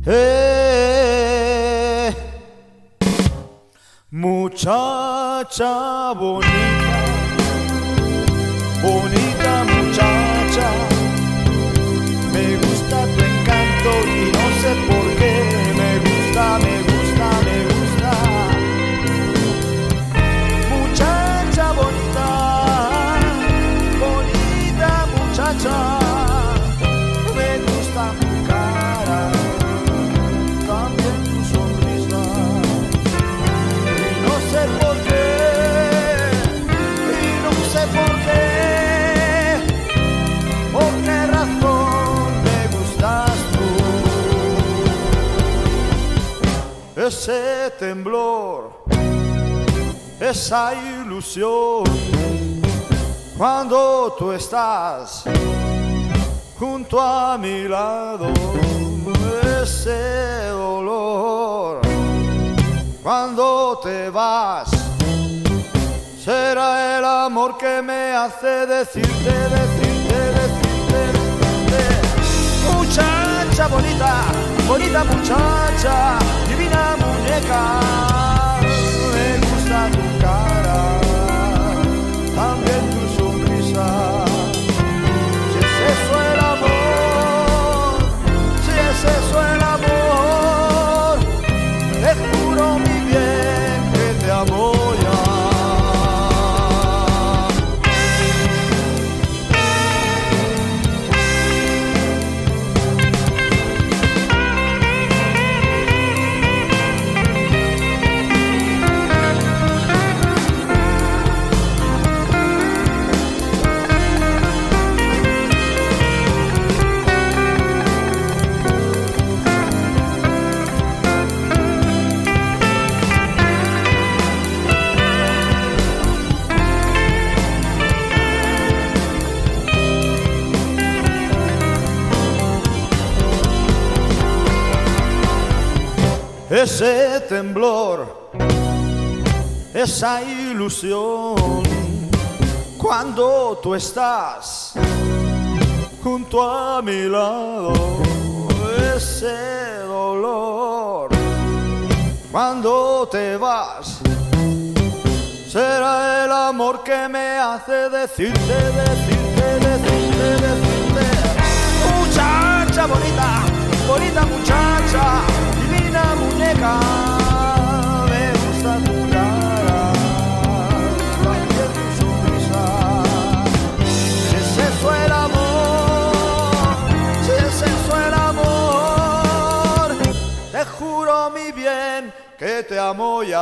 Eh, Muchacha bonita, bonita muchacha, me gusta tu encanto y no sé por qué, me gusta, me gusta, me gusta. Muchacha bonita, bonita muchacha, me gusta tu cara, también tu sonrisa. Y no sé por qué, y no sé por qué, por qué razón me gustas tú. Ese temblor, esa ilusión, cuando tú estás junto a mi lado, ese dolor, cuando te vas, será el amor que me hace decirte, decirte, decirte, decirte. Muchacha bonita, bonita muchacha, divina muñeca, me gusta tu cara, también tu sonrisa. Si es eso el amor, si es eso el amor, te juro mi bien que te amo ya. Ese temblor, esa ilusión, cuando tú estás junto a mi lado, ese dolor, cuando te vas, será el amor que me hace decirte, decirte, decirte, decirte. Muchacha bonita, bonita muchacha, divina muñeca, me gusta tu cara, también tu sonrisa. Si es eso el amor, si es eso el amor, te juro mi bien que te amo ya.